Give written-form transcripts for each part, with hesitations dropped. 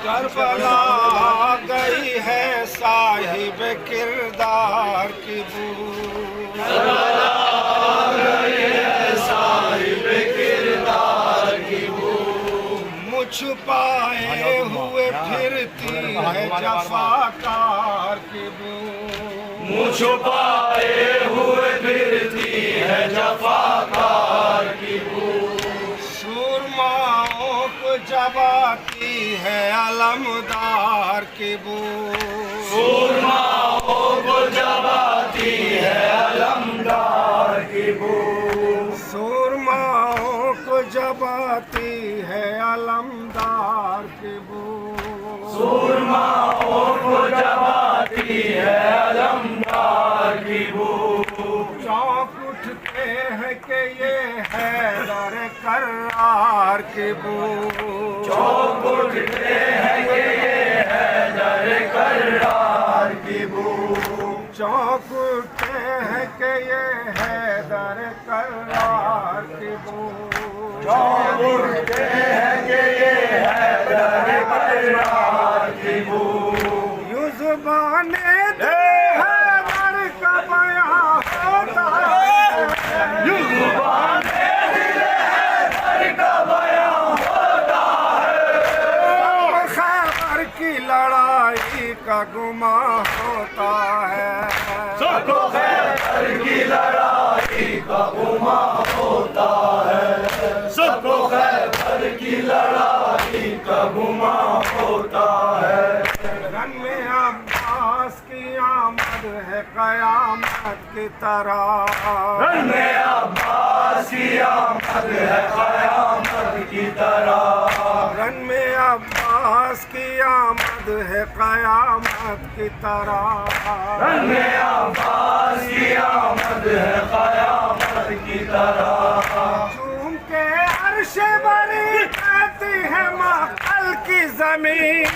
Karbala गई है साहिब किरदार की बू, करबला गई है साहिब किरदार की बू। मुझ पाए हुए फिरती है जफाकार की बू, मुझ पाए हुए फिरती है जफाकार की बू। सुरमाओं को जबाती है अलमदार की बू, सुरमाओं को जबाती है अलमदार की बू। सुरमाओं को जबाती है अलमदार की बू, सुरमाओं को जबाती है अलमदार की बू। चौंक उठते हैं कि ये है दर करार की बू, चौंक उठते हैं कि ये है दर करार की बू। चौंक उठते हैं कि ये है दर करार की बू, चौंक उठते हैं कि ये है दर करार की बू। यूं ज़ुबाने दे है दर का बयां होता है, यूं ज़ुबाने दिल है दर का बयां होता है। खैबर की लड़ाई का गुमा होता है, सबको खैबर की लड़ाई का गुमा होता है। सबको खैबर की लड़ाई का गुमा होता है। रन में अब्बास की आमद है कयामत की तरह, रन में अब्बास की आमद है कयामत की तरह। रन में अब्बास की आमद है कयामत की तरह, रन में अब्बास की आमद है कयामत की तरह। चूम के अर्श बरी कहती है मक्कल की जमीन,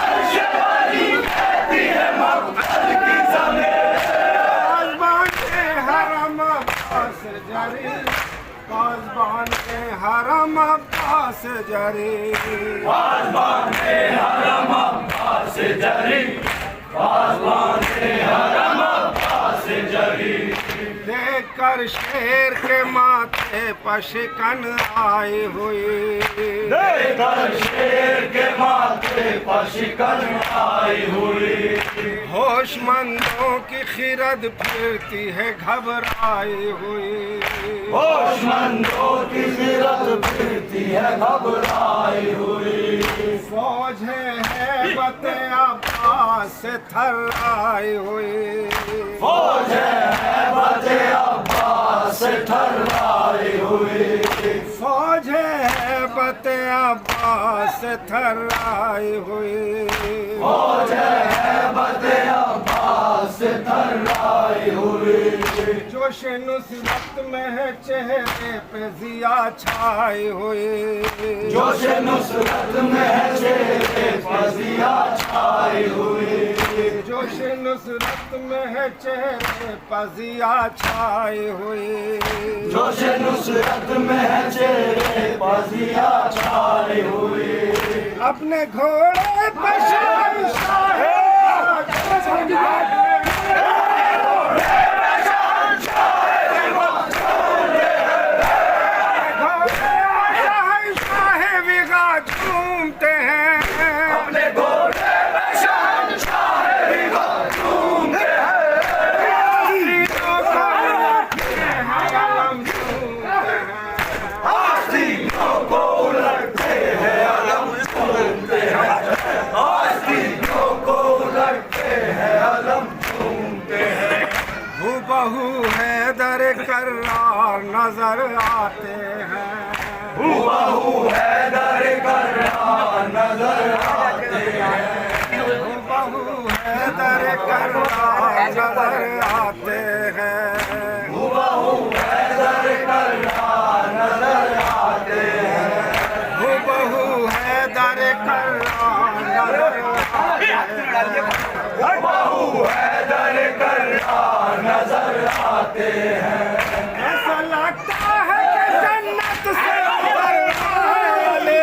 अर्श वाली कहती है मक्कल की ज़मीन। काज़बान के हरम अब्बास जरी, काज़बान के हरम अब्बास जरी, आसमान से हरम अब्बास जरी, आसमान से हरम अब्बास जरी। देखकर शेर के माथे पर शिकन आई हुई, देखकर शेर के माथे पर शिकन आई हुई। होशमंदों की खिरद फिरती है घबराई हुई, होशमंदों की फिरत फिरती है घबराई हुई। फौज है बते अब्बास से थर्राई हुई, फौज है बते अब्बास से ठर्राई हुई। फौज है बते अब्बास से थर्राई हुई, फौज है बते अब्बास से ठर्राई हुई। जोश नुसरत में है चेहरे पे जिया छाई हुई, जोश नुसरत में है चेहरे पर ज़िया छाई हुई। जोश नुसरत में है चेहरे पर जिया छाई हुई, जोश नुसरत में है चेहरे पर ज़िया छाई हुई। अपने घोड़े पर शहंशाह विगा झूमते हैं, अपने घोड़े में शहंशाह विगा झूमते हैं। आस्तीनों को उलटते हैं अलम झूमते हैं। आस्तीनों को उलटते हैं अलम झूमते हैं। हूबहू हैदर कर्रार नजर आते हैं, हूबहू हैदर कर्रार नजर आते हैं। हूबहू हैदर कर्रार नजर आते हैं, हूबहू हैदर कर्रार नजर आते हैं। हूबहू हैदर कर्रार नजर आते हैं, हूबहू हैदर कर्रार नजर आते हैं। ऐसा लगता है कि जन्नत से उतर आए,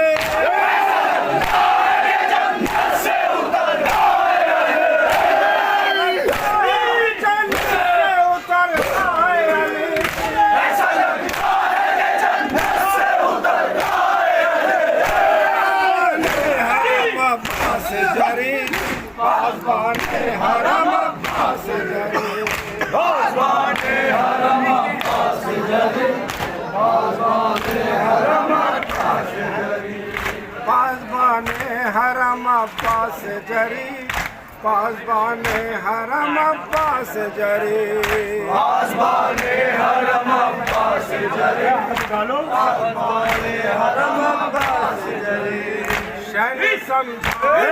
पासबाने हरम अब्बास जरी, पासबाने हरम अब्बास जरी, पासबाने हरम अब्बास जरी, पासबाने हरम अब्बास जरी, पासबाने हरम अब्बास जरी, पासबाने हरम अब्बास जरी, पासबाने हरम अब्बास जरी, शन समझाए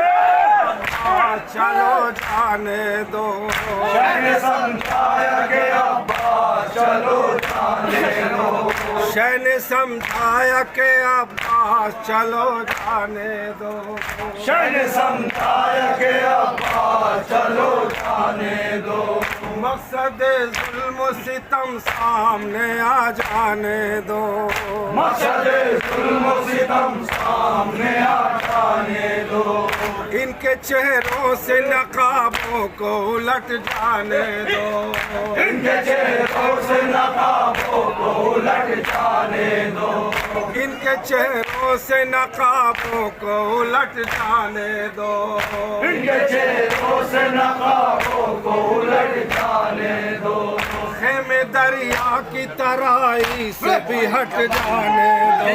चलो जाने दो, शन समझाया के अब्बास चलो जाने दो, शन समझाया के अब्बास चलो जाने दो, शन समझाया के अब्बास चलो जाने दो, मकसद जुल्म सितम सामने आ जाने दो, मकसद जुल्म सितम सामने आ जाने दो, इनके चेहरों से नकाबों को उलट जाने दो, इनके चेहरों से नकाबों को उलट जाने दो, इनके चेहरों से नकाबों को उलट जाने दो, इनके चेहरों से नकाबों को उलट जाने दो, खेमे दरिया की तराई से भी हट जाने दो,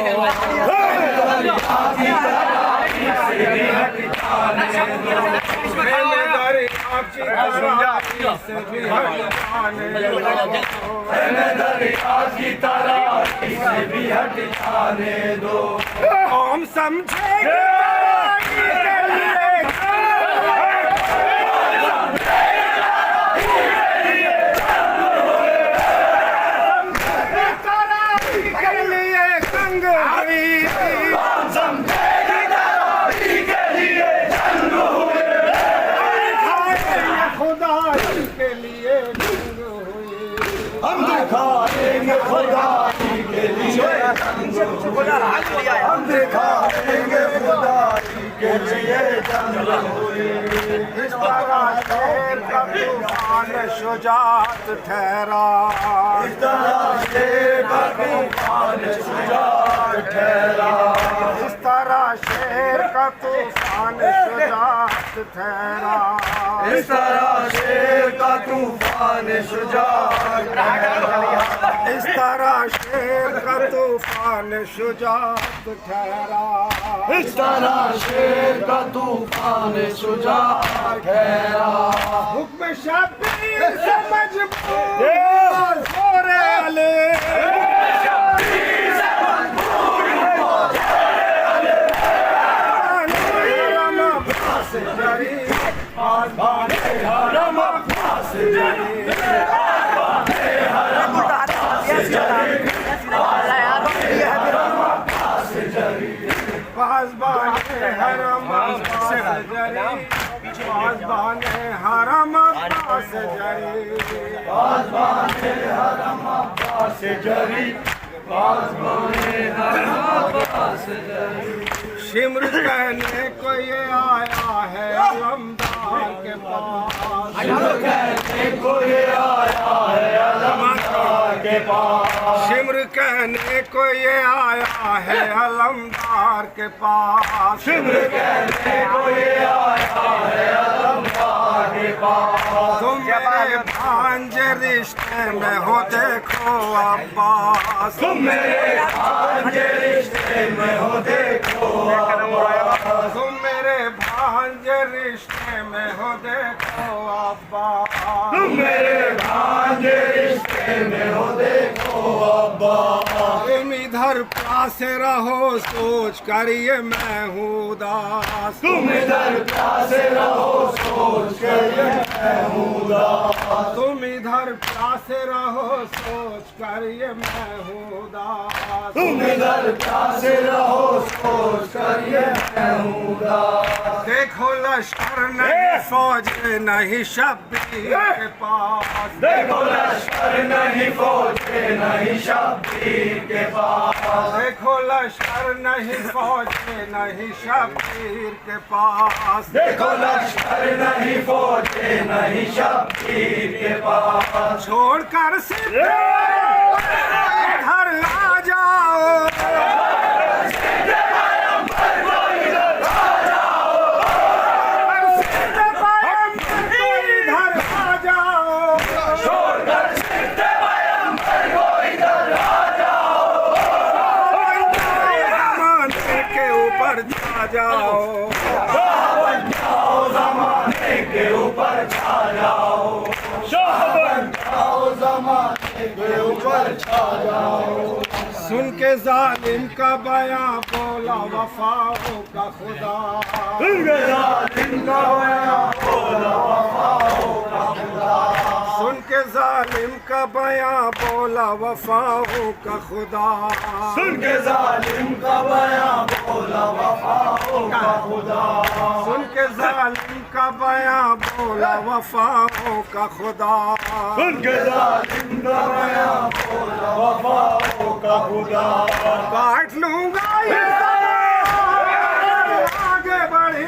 खेमे दरिया की तराई से भी हट जाने दो, दरिया की तराई से भी हट जाने दो, हम समझेंगे हम दिखाएंगे खुदाई के लिए, हम दिखाएंगे खुदाई के लिए जंग इस तरह शेर का तूफान शुजात ठहरा, इस तरह शेर का तूफान शुजात ठहरा, इस तरह शेर का तूफान शुजात ठहरा, इस तरह शेर का तूफान शुजात ठहरा, इस तरह शेर का तूफान शुजात ठहरा, इस तरह शेर का तूफान शुजात ठहरा, हुक्म शब्बीर से मजबूर जोरे अले, हरम अब्बास जरी, पासबाने हरम अब्बास जरी, पासबाने हरम अब्बास जरी, पासबाने हरम अब्बास जरी, पासबाने हरम अब्बास जरी, पासबाने हरम अब्बास जरी, शिमर कहने को ये आया है अलमदार के पास, कहने को ये आया है अलमदार के पास, शिमर कहने को ये आया है अलमदार के पास, शिमर कहने को ये आया है अलमदार के पास, तुम मेरे भांजे रिश्ते में हो देखो अब्बास, तुम मेरे भांजे रिश्ते में हो देखो अब्बास, तुम मेरे भांजे रिश्ते में हो देखो अब्बास, तुम मेरे भांजे रिश्ते में हो देखो अब्बास, तुम इधर प्यासे रहो सोच करिए मैं हूँ उदास, तुम इधर प्यासे रहो सोच कर मैं हूँ उदास, तुम इधर प्यासे रहो सोच करिए मैं हूँ उदास, तुम इधर प्यासे रहो सोच कर मैं हूँ उदास, देखो लश्कर नहीं फौज नहीं शब्बीर के पास, देखो लश्कर नहीं फौज नहीं शब्बीर के पास, देखो लश्कर नहीं फौज नहीं शब्बीर के पास, देखो लश्कर नहीं फौज नहीं शब्बीर के पास, छोड़कर सिर्फ घर आ जाओ, पैगंबर जाओ, बन जाओ ज़माने के ऊपर छा जाओ, बन जाओ ज़माने के ऊपर छा जाओ। सुन के जालिम का बयां बोला वफाओं का खुदा, सुन के जालिम का बयां बोला वफाओं का खुदा, सुन के जालिम का बयां बोला वफाओं का खुदा, सुन के जालिम का बयां बोला वफाओं का खुदा, सुन के जालिम का बयां बोला वफाओं का खुदा, सुन के जालिम का बयां बोला वफाओं का खुदा। काट लूंगा ये आगे बढ़ी,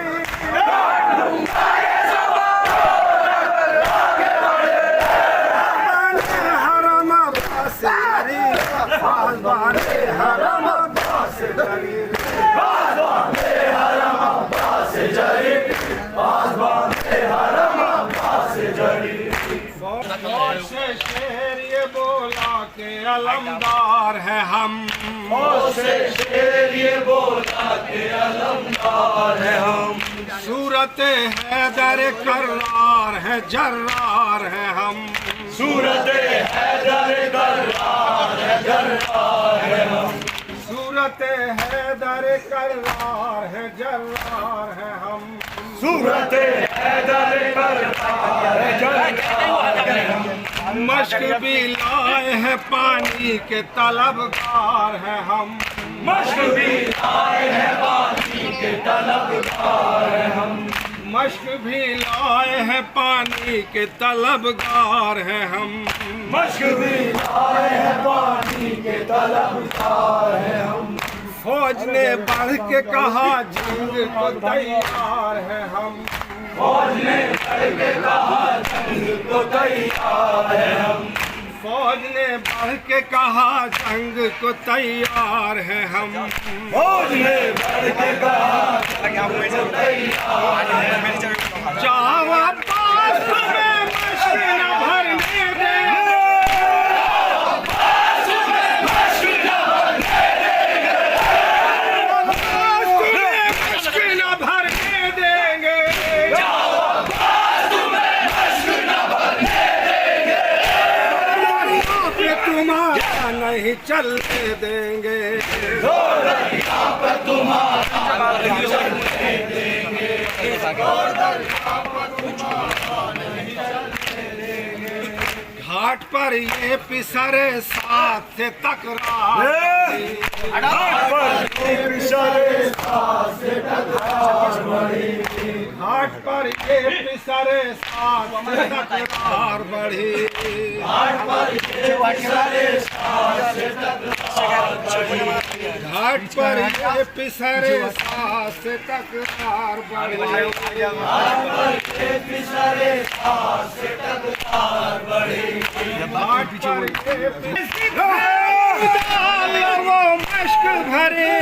हरम अब्बास डरी, बाज़बाने हरम अब्बास डरी, बाज़बाने हरम अब्बास जरी, बाज़बाने हरम अब्बास जरी। फौज से शेर ये बोला के अलमदार है हम, फौज से शेर ये बोला के अलमदार है हम, सूरत हैदर करार है जर्रार है हम, सूरत हैदर करार है जर्रार है हम, सूरत हैदर करार है जर्रार है हम, सूरत हैदर करार है जर्रार है हम। मश्क भी लाए हैं पानी के तलबगार है हम, मश्क भी लाए हैं पानी के तलबगार है हम, मश्क भी लाए हैं पानी के तलबगार है हम, मश्क भी लाए हैं पानी के तलबगार है हम। फौज ने बढ़ के कहा जंग को तैयार है हम, फौज ने बढ़ के कहा जंग को तैयार है हम, फौज ने बढ़ के कहा जंग को तैयार है हम, फौज ने बढ़ के कहा जंग को तैयार है हम। जाओ अब्बास में मश्क न भरने दे, मश्क न भरने देंगे, तुम्हारा नहीं चलने देंगे, दरिया पर तुम्हारा नहीं चलने देंगे, घाट पर ये पिसरे साथ से टकरार, घाट पर पिसरे साथ से टकरार बढ़ी, घाट पर ये पिसरे साथ से टकरार बढ़ी, घाट पर ये पिसरे साथ से टकरार बढ़ी, घाट पर ये पिसरे साथ से टकरार बढ़ी, घाट पर ये पिसरे साथ से टकरार बढ़ी, घाट पर ये पिसरे वो मश्क भरे,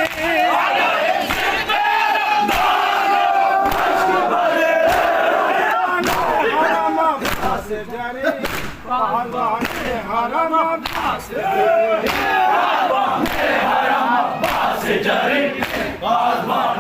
हरम अब्बास जरी, बाज़बाने हरम अब्बास जरी, हरम अब्बास जरी, बाज़बाने